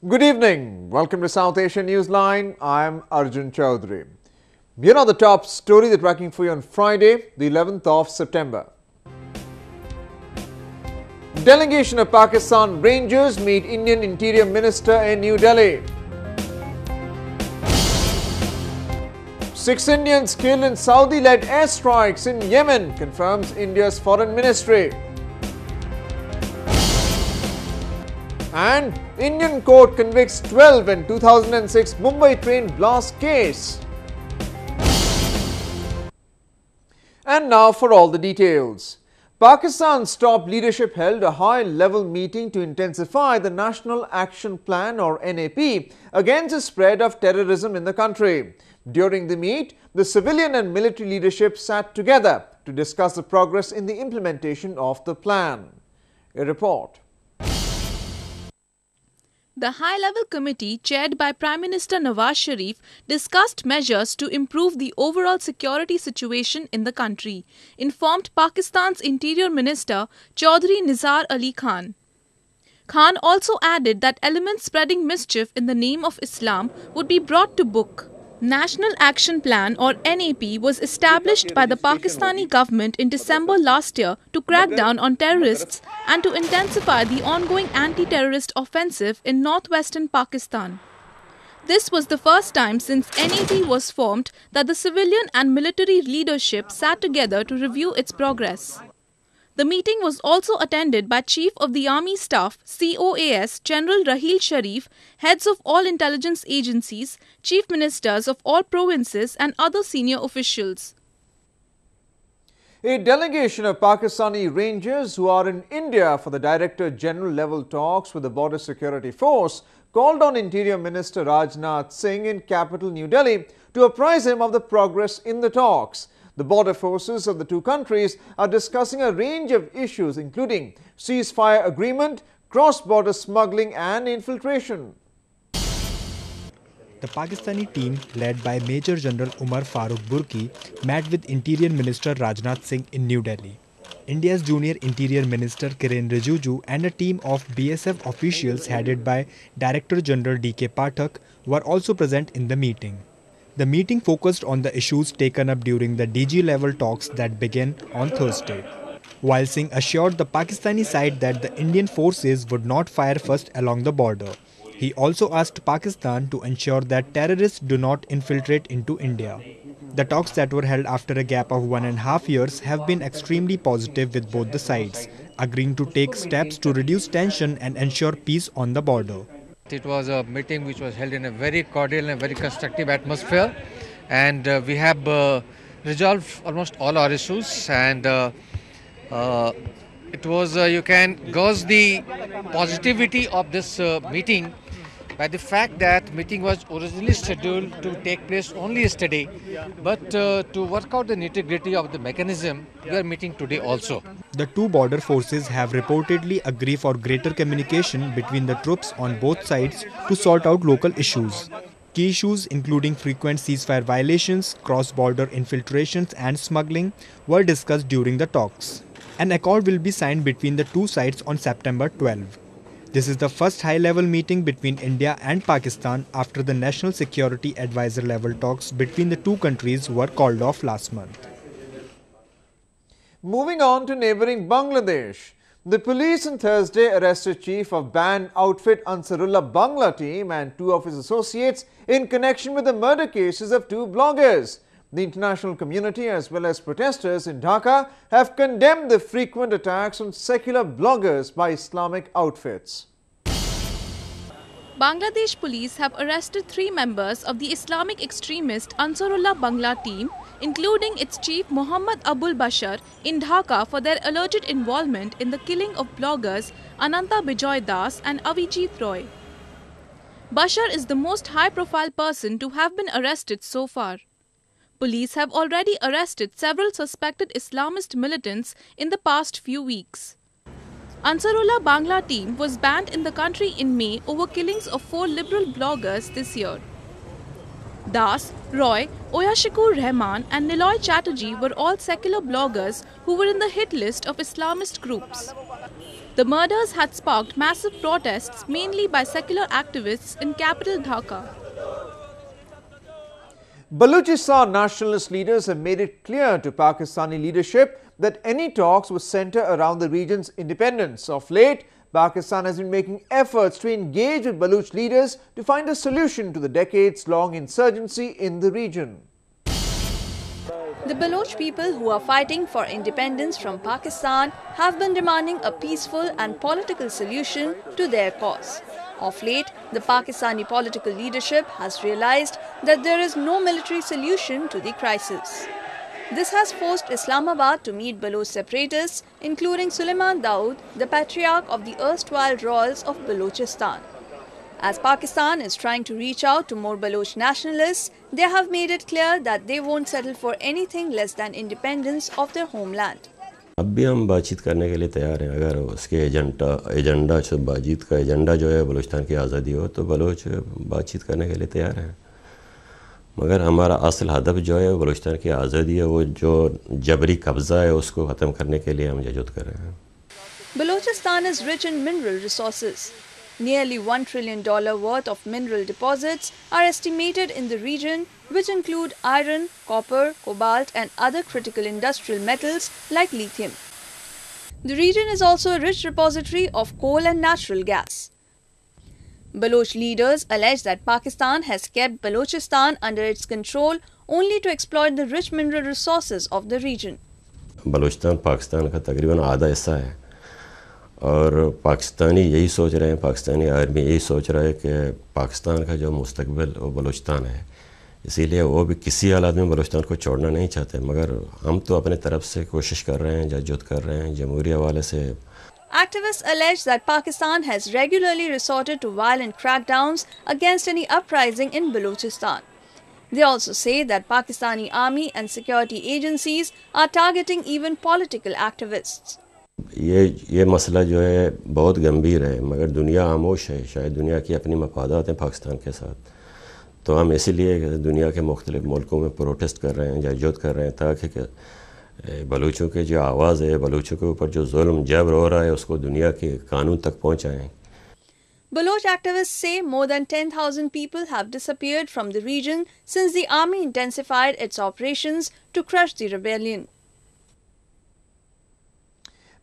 Good evening. Welcome to South Asian Newsline. I'm Arjun Chaudhary. Here are the top stories that we're tracking for you on Friday, the 11th of September. Delegation of Pakistan Rangers meet Indian Interior Minister in New Delhi. 6 Indians killed in Saudi-led airstrikes in Yemen, confirms India's Foreign Ministry. And Indian court convicts 12 in 2006 Mumbai train blast case. And now for all the details. Pakistan's top leadership held a high-level meeting to intensify the National Action Plan or NAP against the spread of terrorism in the country. During the meet, the civilian and military leadership sat together to discuss the progress in the implementation of the plan. A report. The high-level committee, chaired by Prime Minister Nawaz Sharif, discussed measures to improve the overall security situation in the country, informed Pakistan's Interior Minister Chaudhry Nizar Ali Khan. Khan also added that elements spreading mischief in the name of Islam would be brought to book. National Action Plan or NAP was established by the Pakistani government in December last year to crack down on terrorists and to intensify the ongoing anti-terrorist offensive in northwestern Pakistan. This was the first time since NAP was formed that the civilian and military leadership sat together to review its progress. The meeting was also attended by Chief of the Army Staff COAS General Raheel Sharif, heads of all intelligence agencies, chief ministers of all provinces and other senior officials. A delegation of Pakistani Rangers who are in India for the Director General level talks with the Border Security Force called on Interior Minister Rajnath Singh in capital New Delhi to apprise him of the progress in the talks. The border forces of the two countries are discussing a range of issues including ceasefire agreement, cross-border smuggling and infiltration. The Pakistani team, led by Major General Umar Farooq Burki, met with Interior Minister Rajnath Singh in New Delhi. India's junior Interior Minister Kiren Rijiju and a team of BSF officials headed by Director General D.K. Pathak were also present in the meeting. The meeting focused on the issues taken up during the DG-level talks that began on Thursday. While Singh assured the Pakistani side that the Indian forces would not fire first along the border, he also asked Pakistan to ensure that terrorists do not infiltrate into India. The talks that were held after a gap of 1.5 years have been extremely positive with both the sides, agreeing to take steps to reduce tension and ensure peace on the border. It was a meeting which was held in a very cordial and very constructive atmosphere, and we have resolved almost all our issues, and it was you can gauge the positivity of this meeting by the fact that meeting was originally scheduled to take place only yesterday, but to work out the nitty-gritty of the mechanism, we are meeting today also. The two border forces have reportedly agreed for greater communication between the troops on both sides to sort out local issues. Key issues including frequent ceasefire violations, cross-border infiltrations and smuggling were discussed during the talks. An accord will be signed between the two sides on September 12. This is the first high-level meeting between India and Pakistan after the National Security Advisor level talks between the two countries were called off last month. Moving on to neighbouring Bangladesh. The police on Thursday arrested Chief of Band outfit Ansarullah Bangla team and 2 of his associates in connection with the murder cases of 2 bloggers. The international community as well as protesters in Dhaka have condemned the frequent attacks on secular bloggers by Islamic outfits. Bangladesh police have arrested 3 members of the Islamic extremist Ansarullah Bangla team, including its chief Muhammad Abul Bashar in Dhaka for their alleged involvement in the killing of bloggers Ananta Bijoy Das and Avijit Roy. Bashar is the most high-profile person to have been arrested so far. Police have already arrested several suspected Islamist militants in the past few weeks. Ansarullah Bangla team was banned in the country in May over killings of 4 liberal bloggers this year. Das, Roy, Oyashikur Rahman and Niloy Chatterjee were all secular bloggers who were in the hit list of Islamist groups. The murders had sparked massive protests, mainly by secular activists in capital Dhaka. Balochistan nationalist leaders have made it clear to Pakistani leadership that any talks would center around the region's independence. Of late, Pakistan has been making efforts to engage with Baloch leaders to find a solution to the decades-long insurgency in the region. The Baloch people who are fighting for independence from Pakistan have been demanding a peaceful and political solution to their cause. Of late, the Pakistani political leadership has realized that there is no military solution to the crisis. This has forced Islamabad to meet Baloch separatists, including Suleiman Dawood, the patriarch of the erstwhile royals of Balochistan. As Pakistan is trying to reach out to more Baloch nationalists, they have made it clear that they won't settle for anything less than independence of their homeland. अब भी हम बातचीत करने के लिए तैयार हैं। अगर उसके एजेंडा बातचीत का एजेंडा जो है बलूचिस्तान की आज़ादी हो तो बलोच बातचीत करने के लिए तैयार हैं, मगर हमारा असल हदफ जो है बलूचिस्तान की आज़ादी है, वो जो जबरी कब्ज़ा है उसको ख़त्म करने के लिए हम जदोजहद कर रहे हैं। Balochistan is rich in mineral resources. Nearly $1 trillion worth of mineral deposits are estimated in the region, which include iron, copper, cobalt and other critical industrial metals like lithium. The region is also a rich repository of coal and natural gas. Baloch leaders allege that Pakistan has kept Balochistan under its control only to exploit the rich mineral resources of the region. Balochistan Pakistan का तकरीबन आधा हिस्सा है और पाकिस्तानी यही सोच रहे हैं, पाकिस्तानी आर्मी यही सोच रहा है कि पाकिस्तान का जो मुस्तकबिल वो बलूचिस्तान है, इसीलिए वो भी किसी हालात में बलूचिस्तान को छोड़ना नहीं चाहते, मगर हम तो अपने तरफ से कोशिश कर रहे हैं, जदोजहद कर रहे हैं जमहूरी हवाले से। Activists allege that Pakistan has regularly resorted to violent crackdowns against any uprising in Balochistan. They also say that Pakistani army and security agencies are targeting even political activists. ये मसला जो है बहुत गंभीर है, मगर दुनिया खामोश है। शायद दुनिया की अपनी मफादात हैं पाकिस्तान के साथ, तो हम इसीलिए दुनिया के मुख्तलिफ मुल्कों में प्रोटेस्ट कर रहे हैं, जदोजहद कर रहे हैं ताकि बलूचों के जो आवाज़ है, बलूचों के ऊपर जो जुल्म जबर हो रहा है उसको दुनिया के कानून तक पहुँचाएँ। Baloch activists say more than 10,000 people have disappeared from the region since the army intensified its operations to crush the rebellion.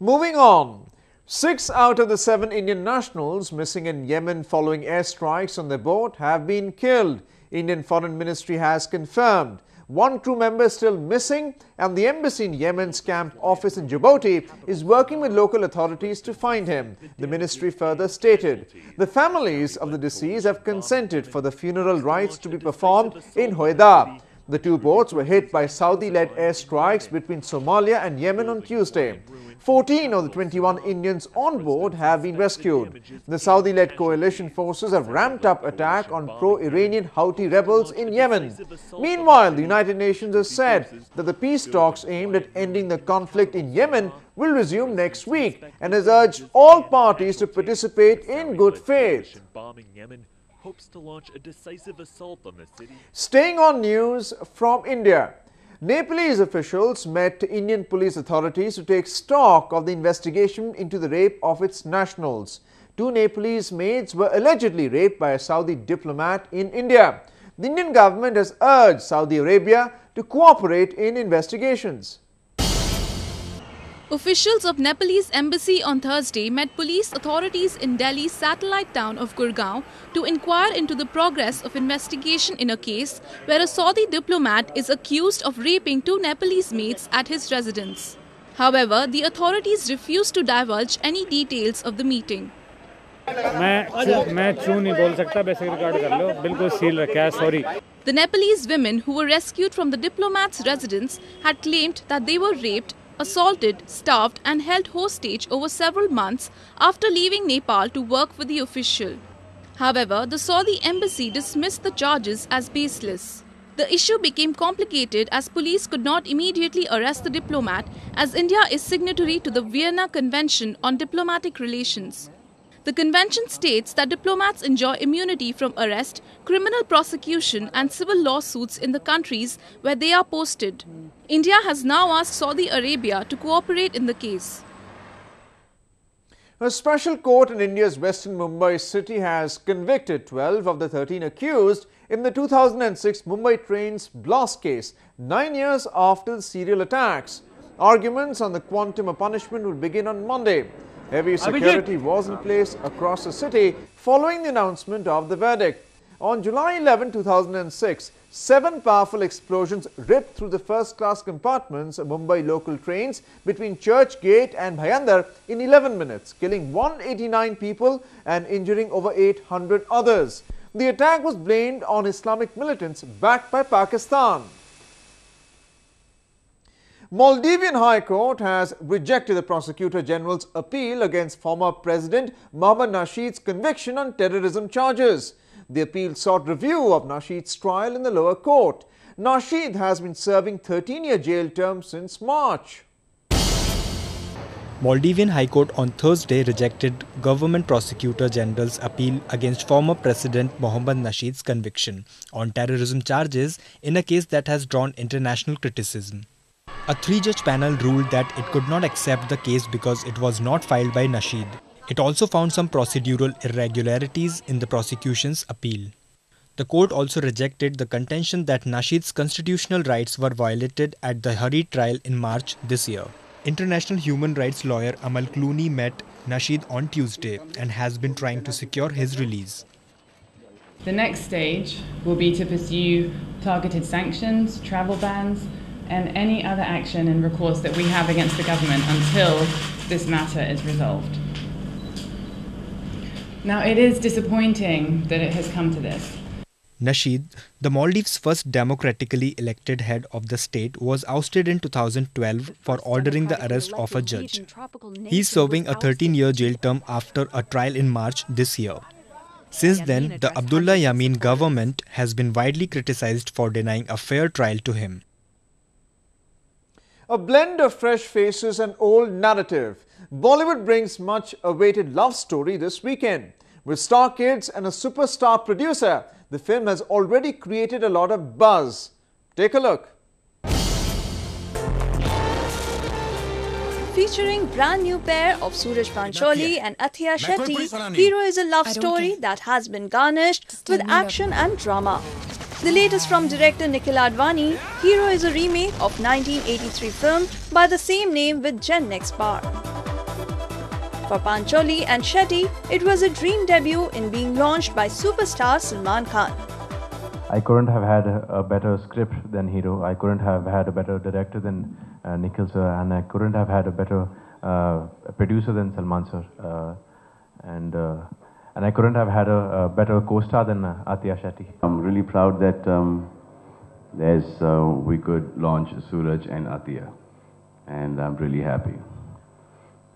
Moving on, 6 out of the 7 Indian nationals missing in Yemen following airstrikes on their boat have been killed. Indian Foreign Ministry has confirmed. 1 crew member is still missing and the embassy in Yemen's camp office in Djibouti is working with local authorities to find him, the ministry further stated. The families of the deceased have consented for the funeral rites to be performed in Hodeida. The 2 boats were hit by Saudi-led airstrikes between Somalia and Yemen on Tuesday. 14 of the 21 Indians on board have been rescued. The Saudi-led coalition forces have ramped up attack on pro-Iranian Houthi rebels in Yemen. Meanwhile, the United Nations has said that the peace talks aimed at ending the conflict in Yemen will resume next week and has urged all parties to participate in good faith. Hopes to launch a decisive assault on the city. Staying on news from India, Nepalese officials met Indian police authorities to take stock of the investigation into the rape of its nationals. 2 Nepalese maids were allegedly raped by a Saudi diplomat in India. The Indian government has urged Saudi Arabia to cooperate in investigations. Officials of Nepalese embassy on Thursday met police authorities in Delhi's satellite town of Gurgaon to inquire into the progress of investigation in a case where a Saudi diplomat is accused of raping 2 Nepalese maids at his residence. However, the authorities refused to divulge any details of the meeting. The Nepalese women who were rescued from the diplomat's residence had claimed that they were raped, assaulted, starved and held hostage over several months after leaving Nepal to work for the official. However, the Saudi embassy dismissed the charges as baseless. The issue became complicated as police could not immediately arrest the diplomat as India is signatory to the Vienna Convention on Diplomatic Relations. The convention states that diplomats enjoy immunity from arrest, criminal prosecution and civil lawsuits in the countries where they are posted. India has now asked Saudi Arabia to cooperate in the case. A special court in India's western Mumbai city has convicted 12 of the 13 accused in the 2006 Mumbai trains blast case, 9 years after the serial attacks. Arguments on the quantum of punishment will begin on Monday. Heavy security was in place across the city following the announcement of the verdict. On July 11, 2006, 7 powerful explosions ripped through the first-class compartments of Mumbai local trains between Church Gate and Bhayandar in 11 minutes, killing 189 people and injuring over 800 others. The attack was blamed on Islamic militants backed by Pakistan. Maldivian High Court has rejected the Prosecutor General's appeal against former President Mohammad Nasheed's conviction on terrorism charges. The appeal sought review of Nasheed's trial in the lower court. Nasheed has been serving 13-year jail term since March. Maldivian High Court on Thursday rejected Government Prosecutor General's appeal against former President Mohammad Nasheed's conviction on terrorism charges in a case that has drawn international criticism. A 3-judge panel ruled that it could not accept the case because it was not filed by Nasheed. It also found some procedural irregularities in the prosecution's appeal. The court also rejected the contention that Nasheed's constitutional rights were violated at the hurried trial in March this year. International human rights lawyer Amal Clooney met Nasheed on Tuesday and has been trying to secure his release. The next stage will be to pursue targeted sanctions, travel bans, and any other action and recourse that we have against the government until this matter is resolved. Now, it is disappointing that it has come to this. Nasheed, the Maldives' first democratically elected head of the state, was ousted in 2012 for ordering the arrest of a judge. He is serving a 13-year jail term after a trial in March this year. Since then, the Abdullah Yameen government has been widely criticized for denying a fair trial to him. A blend of fresh faces and old narrative. Bollywood brings much-awaited love story this weekend. With star kids and a superstar producer, the film has already created a lot of buzz. Take a look. Featuring brand new pair of Suraj Pancholi and Athiya Shetty, Hero is a love story that has been garnished with action and drama. The latest from director Nikhil Advani, Hero is a remake of 1983 film by the same name with Gen Next Bar. For Pancholi and Shetty, it was a dream debut in being launched by superstar Salman Khan. I couldn't have had a better script than Hero. I couldn't have had a better director than Nikhil sir, and I couldn't have had a better producer than Salman sir. And I couldn't have had a better co-star than Athiya Shetty. I'm really proud that we could launch Suraj and Athiya, and I'm really happy.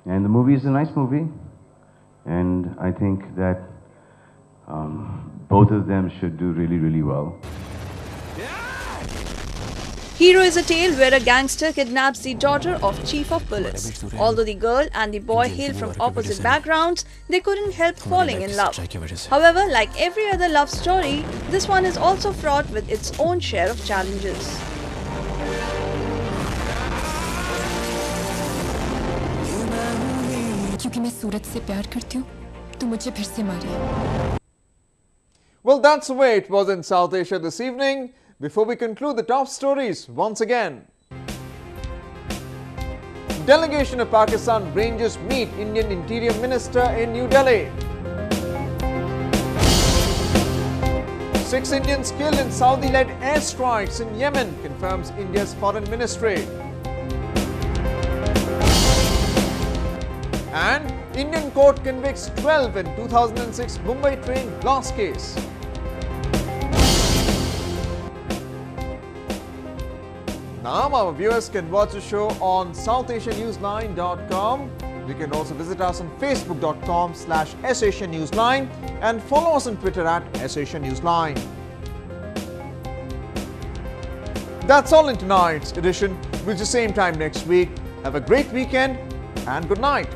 And the movie is a nice movie, and I think that both of them should do really, really well. Hero is a tale where a gangster kidnaps the daughter of chief of police. Although the girl and the boy hail from opposite backgrounds, they couldn't help falling in love. However, like every other love story, this one is also fraught with its own share of challenges. Well, that's the way it was in South Asia this evening. Before we conclude the top stories, once again. Delegation of Pakistan Rangers meet Indian Interior Minister in New Delhi. 6 Indians killed in Saudi-led airstrikes in Yemen, confirms India's Foreign Ministry. And Indian court convicts 12 in 2006 Mumbai train blast case. Now our viewers can watch the show on SouthAsiaNewsline.com. You can also visit us on Facebook.com/SAsiaNewsline and follow us on Twitter @SAsiaNewsline. That's all in tonight's edition. We'll see you same time next week. Have a great weekend and good night.